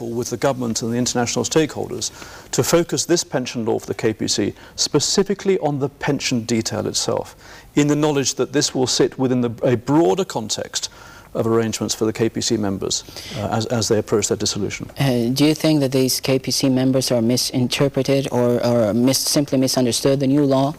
with the government and the international stakeholders to focus this pension law for the KPC specifically on the pension detail itself, in the knowledge that this will sit within a broader context of arrangements for the KPC members as they approach their dissolution. Do you think that these KPC members are misinterpreted or simply misunderstood the new law?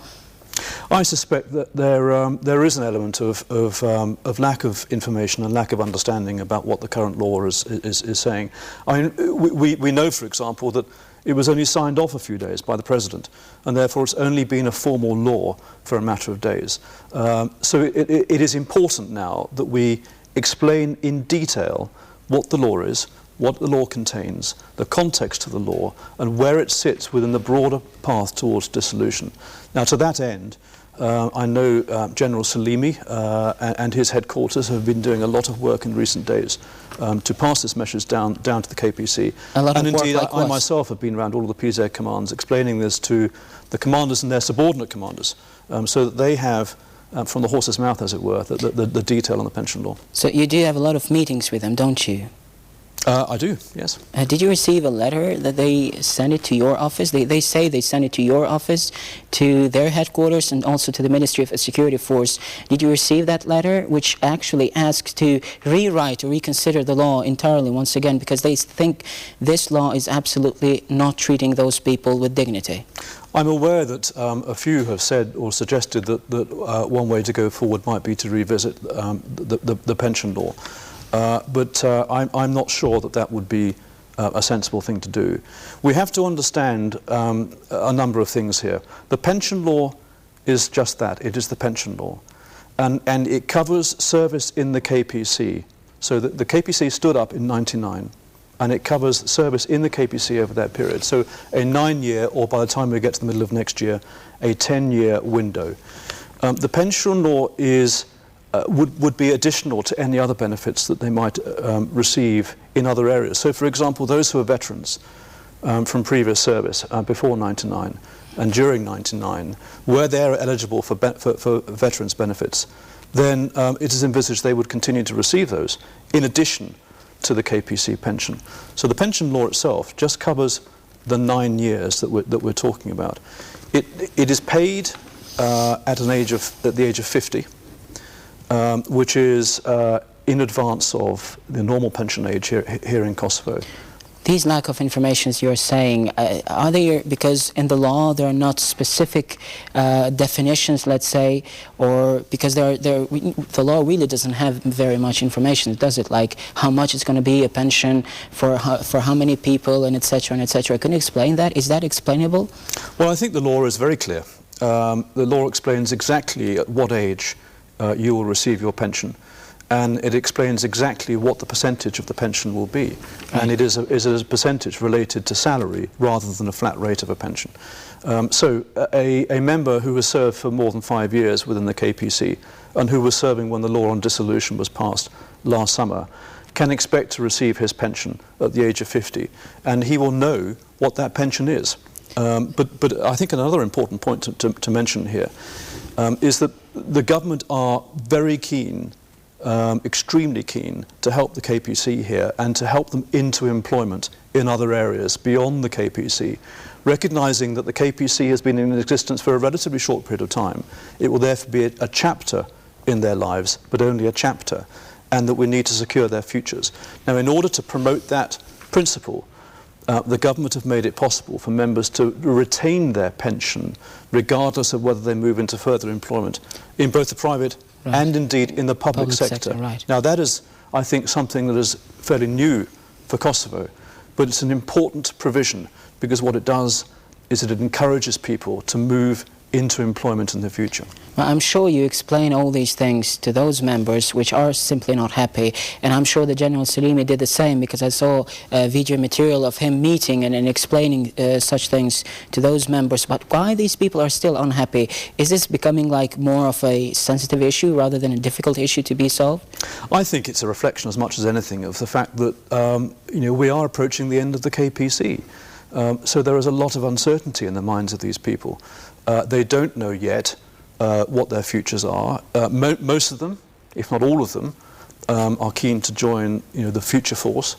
I suspect that there is an element of lack of information and lack of understanding about what the current law is saying. I mean, we know, for example, that it was only signed off a few days by the President, and therefore it's only been a formal law for a matter of days. So it is important now that we explain in detail what the law is, what the law contains, the context of the law, and where it sits within the broader path towards dissolution. Now, to that end, I know General Salimi and his headquarters have been doing a lot of work in recent days to pass this message down to the KPC. And indeed, I myself have been around all of the PZ commands explaining this to the commanders and their subordinate commanders, so that they have, from the horse's mouth, as it were, the detail on the pension law. So you do have a lot of meetings with them, don't you? I do, yes. Did you receive a letter that they sent it to your office? They say they sent it to your office, to their headquarters, and also to the Ministry of Security Force. Did you receive that letter, which actually asks to rewrite or reconsider the law entirely once again, because they think this law is absolutely not treating those people with dignity? I'm aware that a few have said or suggested that one way to go forward might be to revisit the pension law. But I'm not sure that would be a sensible thing to do. We have to understand a number of things here. The pension law is just that. It is the pension law. And it covers service in the KPC. So the KPC stood up in '99, and it covers service in the KPC over that period. So a 9-year, or by the time we get to the middle of next year, a 10-year window. The pension law is would be additional to any other benefits that they might receive in other areas. So, for example, those who are veterans from previous service before '99 and during '99, where they are eligible for veterans benefits, then it is envisaged they would continue to receive those in addition to the KPC pension. So the pension law itself just covers the 9 years that we're talking about. It is paid at the age of 50. Which is in advance of the normal pension age here in Kosovo. These lack of information you're saying, are they, because in the law there are not specific definitions, let's say, or because the law really doesn't have very much information, does it? Like how much it's going to be a pension for how many people, and etc. and etc. Can you explain that? Is that explainable? Well, I think the law is very clear. The law explains exactly at what age you will receive your pension, and it explains exactly what the percentage of the pension will be, and it is a percentage related to salary rather than a flat rate of a pension. So a member who has served for more than 5 years within the KPC and who was serving when the law on dissolution was passed last summer can expect to receive his pension at the age of 50, and he will know what that pension is. But I think another important point to mention here is that the government are very keen, extremely keen, to help the KPC here and to help them into employment in other areas beyond the KPC, recognising that the KPC has been in existence for a relatively short period of time. It will therefore be a chapter in their lives, but only a chapter, and that we need to secure their futures. Now, in order to promote that principle, the government have made it possible for members to retain their pension regardless of whether they move into further employment in both the private and indeed in the public sector. Now that is, I think, something that is fairly new for Kosovo, but it's an important provision because what it does is that it encourages people to move into employment in the future. Well, I'm sure you explain all these things to those members which are simply not happy, and I'm sure that General Salimi did the same, because I saw video material of him meeting and explaining such things to those members. But why these people are still unhappy? Is this becoming like more of a sensitive issue rather than a difficult issue to be solved? I think it's a reflection as much as anything of the fact that we are approaching the end of the KPC. So there is a lot of uncertainty in the minds of these people. They don't know yet what their futures are. Most of them, if not all of them, are keen to join the future force.